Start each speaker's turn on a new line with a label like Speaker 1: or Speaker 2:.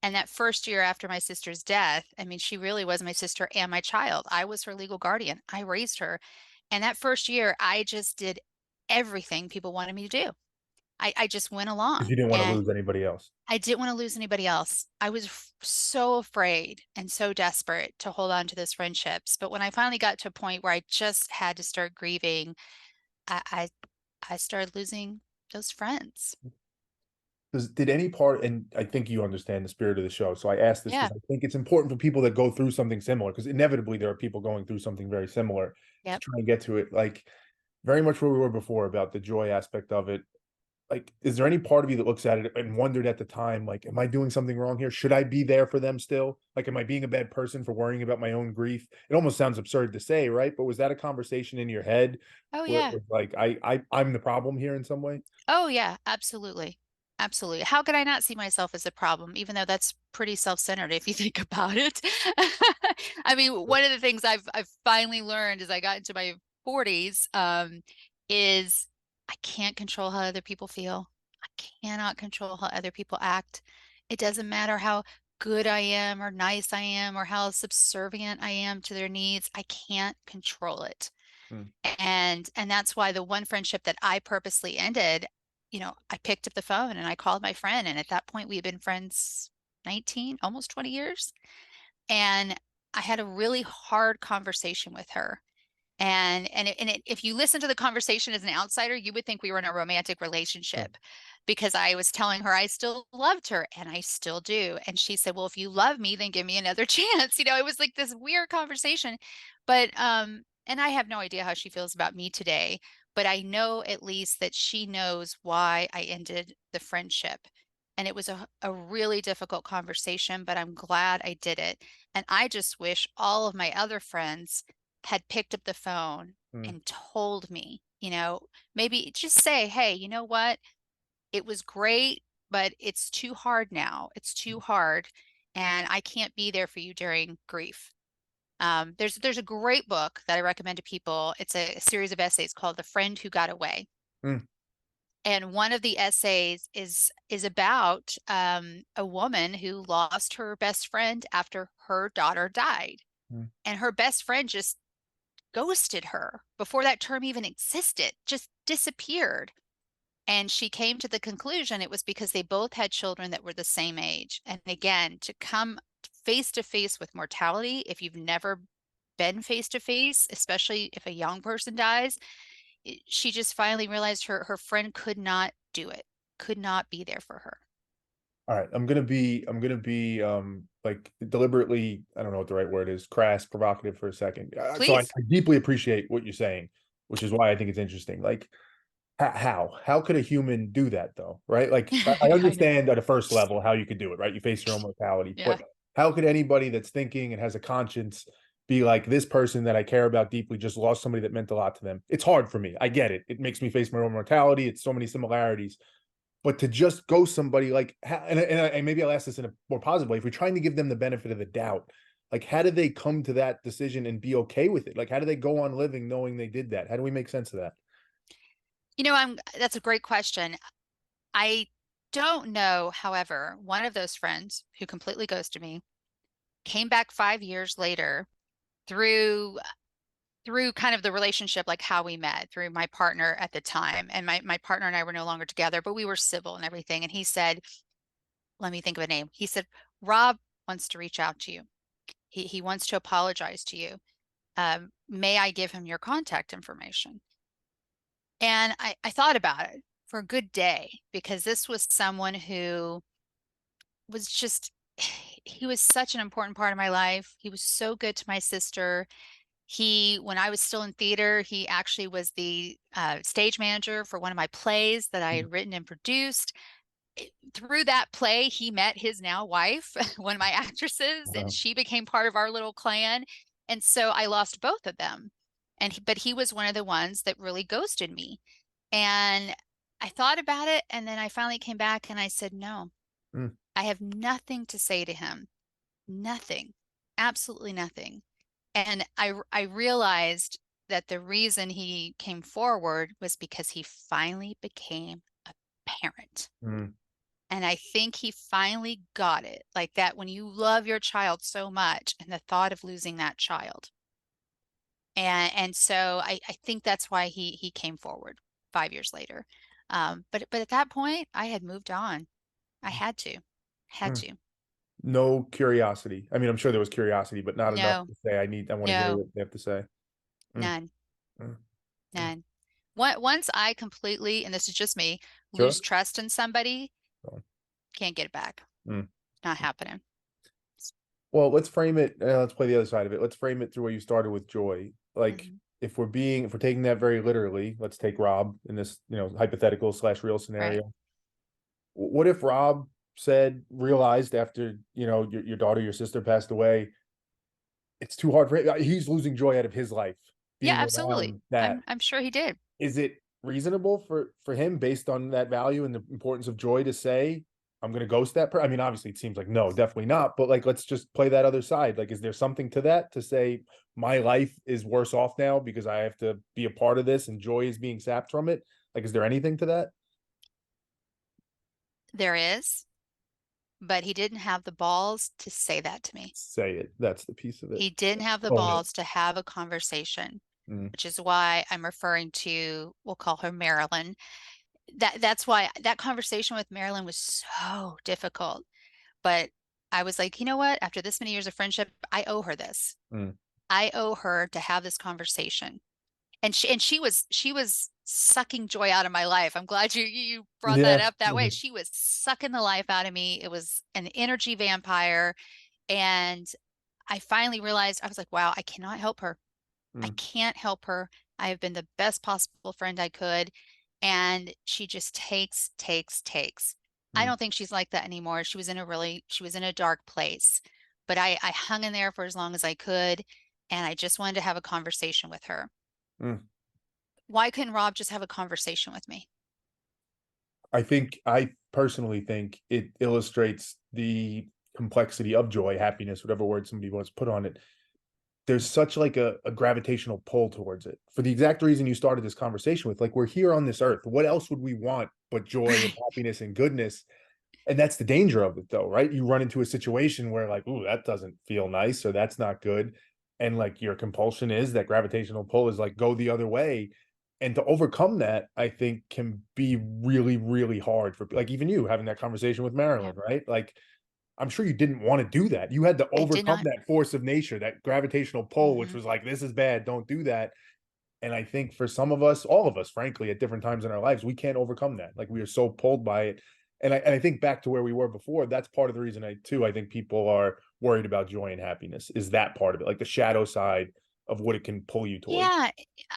Speaker 1: And that first year after my sister's death, I mean, she really was my sister and my child. I was her legal guardian. I raised her. And that first year, I just did everything people wanted me to do. I just went
Speaker 2: Because you
Speaker 1: along
Speaker 2: didn't want to
Speaker 1: and
Speaker 2: lose anybody else.
Speaker 1: I didn't want to lose anybody else. I was so afraid and so desperate to hold on to those friendships. But when I finally got to a point where I just had to start grieving, I, I, I started losing those friends.
Speaker 2: Did any part, and I think you understand the spirit of the show, so I asked this
Speaker 1: Yeah.
Speaker 2: because I think it's important for people that go through something similar, because inevitably there are people going through something very similar to
Speaker 1: Yep.
Speaker 2: try and get to it. Like very much where we were before about the joy aspect of it. Like, is there any part of you that looks at it and wondered at the time, like, am I doing something wrong here? Should I be there for them still? Like, am I being a bad person for worrying about my own grief? It almost sounds absurd to say, right? But was that a conversation in your head
Speaker 1: Oh,
Speaker 2: where it
Speaker 1: yeah.
Speaker 2: was like, I'm the problem here in some way?
Speaker 1: Oh, yeah. Absolutely. Absolutely. How could I not see myself as a problem, even though that's pretty self-centered if you think about it? I mean, one of the things I've finally learned as I got into my 40s, is I can't control how other people feel. I cannot control how other people act. It doesn't matter how good I am or nice I am or how subservient I am to their needs. I can't control it.
Speaker 2: Mm,
Speaker 1: And that's why the one friendship that I purposely ended, I picked up the phone and I called my friend. And at that point, we had been friends 19, almost 20 years. And I had a really hard conversation with her. If you listen to the conversation as an outsider, you would think we were in a romantic
Speaker 2: mm.
Speaker 1: relationship because I was telling her I still loved her and I still do. And she said, "Well, if you love me, then give me another chance." It was like this weird conversation. And I have no idea how she feels about me today, but I know at least that she knows why I ended the friendship. And it was a really difficult conversation, but I'm glad I did it. And I just wish all of my other friends had picked up the phone
Speaker 2: Mm.
Speaker 1: and told me, maybe just say, "Hey, you know what? It was great, but it's too hard now. It's too hard, and I can't be there for you during grief." There's a great book that I recommend to people. It's a series of essays called "The Friend Who Got Away."
Speaker 2: Mm,
Speaker 1: And one of the essays is about a woman who lost her best friend after her daughter died.
Speaker 2: mm.
Speaker 1: And her best friend just ghosted her before that term even existed, just disappeared. And she came to the conclusion it was because they both had children that were the same age. And again, to come face to face with mortality, if you've never been face to face, especially if a young person dies, she just finally realized her friend could not do it, could not be there for her.
Speaker 2: All right, I'm gonna be like deliberately, I don't know what the right word is, crass, provocative for a second. So I
Speaker 1: Please.
Speaker 2: deeply appreciate what you're saying, which is why I think it's interesting. Like, how could a human do that though, right? Like, I
Speaker 1: I know.
Speaker 2: understand at a first level how you could do it, right? You face your own mortality,
Speaker 1: Yeah.
Speaker 2: but how could anybody that's thinking and has a conscience be like, this person that I care about deeply just lost somebody that meant a lot to them? It's hard for me. I get it. It makes me face my own mortality. It's so many similarities. But to just ghost somebody, like, and maybe I'll ask this in a more positive way. If we're trying to give them the benefit of the doubt, like, how do they come to that decision and be okay with it? Like, how do they go on living knowing they did that? How do we make sense of that?
Speaker 1: That's a great question. I don't know, however, one of those friends who completely ghosted me came back 5 years later through through kind of the relationship, like how we met, through my partner at the time. And my partner and I were no longer together, but we were civil and everything. And he said, let me think of a name. He said, "Rob wants to reach out to you. He wants to apologize to you. May I give him your contact information?" And I thought about it for a good day because this was someone who was just, he was such an important part of my life. He was so good to my sister. When I was still in theater, he actually was the stage manager for one of my plays that I
Speaker 2: Mm.
Speaker 1: had written and produced. Through that play, he met his now wife, one of my actresses, and
Speaker 2: Wow.
Speaker 1: she became part of our little clan. And so I lost both of them. But he was one of the ones that really ghosted me. And I thought about it, and then I finally came back and I said, no,
Speaker 2: Mm.
Speaker 1: I have nothing to say to him. Nothing. Absolutely nothing. And I realized that the reason he came forward was because he finally became a parent.
Speaker 2: Mm.
Speaker 1: And I think he finally got it. Like that when you love your child so much and the thought of losing that child. And so I think that's why he came forward 5 years later. But at that point I had moved on. I had to. Had
Speaker 2: Mm.
Speaker 1: to.
Speaker 2: No curiosity. I mean, I'm sure there was curiosity, but not enough
Speaker 1: No,
Speaker 2: to say I want to hear
Speaker 1: no,
Speaker 2: what they have to say. Mm,
Speaker 1: none,
Speaker 2: mm, mm.
Speaker 1: none. Once I completely, and this is just me,
Speaker 2: Sure.
Speaker 1: lose trust in somebody,
Speaker 2: So,
Speaker 1: can't get it back.
Speaker 2: mm.
Speaker 1: Not happening.
Speaker 2: Well, let's frame it. Let's play the other side of it. Let's frame it through where you started with Joy. Like,
Speaker 1: Hmm.
Speaker 2: if we're taking that very literally, let's take Rob in this, hypothetical slash real
Speaker 1: Right.
Speaker 2: scenario. What if Rob realized after, your daughter, your sister passed away, it's too hard for him. He's losing joy out of his life
Speaker 1: Yeah,
Speaker 2: being
Speaker 1: absolutely.
Speaker 2: around that.
Speaker 1: I'm sure he did.
Speaker 2: Is it reasonable for him based on that value and the importance of joy to say, I'm going to ghost that person? I mean, obviously it seems like no, definitely not, but like, let's just play that other side. Like, is there something to that to say my life is worse off now because I have to be a part of this and joy is being sapped from it? Like, is there anything to that?
Speaker 1: There is, but he didn't have the balls to say that to me.
Speaker 2: Say it. That's the piece of it.
Speaker 1: He didn't have the
Speaker 2: Own it.
Speaker 1: balls to have a conversation,
Speaker 2: Mm,
Speaker 1: which is why I'm referring to, we'll call her Marilyn. That's why that conversation with Marilyn was so difficult. But I was like, you know what? After this many years of friendship, I owe her this.
Speaker 2: mm.
Speaker 1: I owe her to have this conversation. And she was sucking joy out of my life. I'm glad you brought that
Speaker 2: Yeah.
Speaker 1: up that way. She was sucking the life out of me. It was an energy vampire. And I finally realized I was like, wow, I cannot help her. I
Speaker 2: Mm,
Speaker 1: can't help her. I have been the best possible friend I could. And she just takes, takes, takes. I
Speaker 2: mm,
Speaker 1: don't think she's like that anymore. She was in a dark place. But I hung in there for as long as I could. And I just wanted to have a conversation with her.
Speaker 2: mm.
Speaker 1: Why couldn't Rob just have a conversation with me?
Speaker 2: I personally think it illustrates the complexity of joy, happiness, whatever word somebody wants to put on it. There's such like a gravitational pull towards it for the exact reason you started this conversation with. Like, we're here on this earth. What else would we want but joy and
Speaker 1: Right.
Speaker 2: happiness and goodness? And that's the danger of it though, right? You run into a situation where like, ooh, that doesn't feel nice or that's not good. And like your compulsion is that gravitational pull is like go the other way. And to overcome that, I think can be really, really hard for like even you having that conversation with
Speaker 1: Yeah.
Speaker 2: Marilyn, right? Like I'm sure you didn't want to do that. You had to
Speaker 1: I did
Speaker 2: overcome
Speaker 1: not.
Speaker 2: that force of nature, that gravitational pull, which
Speaker 1: Hmm.
Speaker 2: was like, this is bad, don't do that. And I think for some of us, all of us, frankly, at different times in our lives, we can't overcome that. Like we are so pulled by it. And I think back to where we were before, that's part of the reason I think people are worried about joy and happiness is that part of it, like the shadow side of what it can pull you towards.
Speaker 1: Yeah.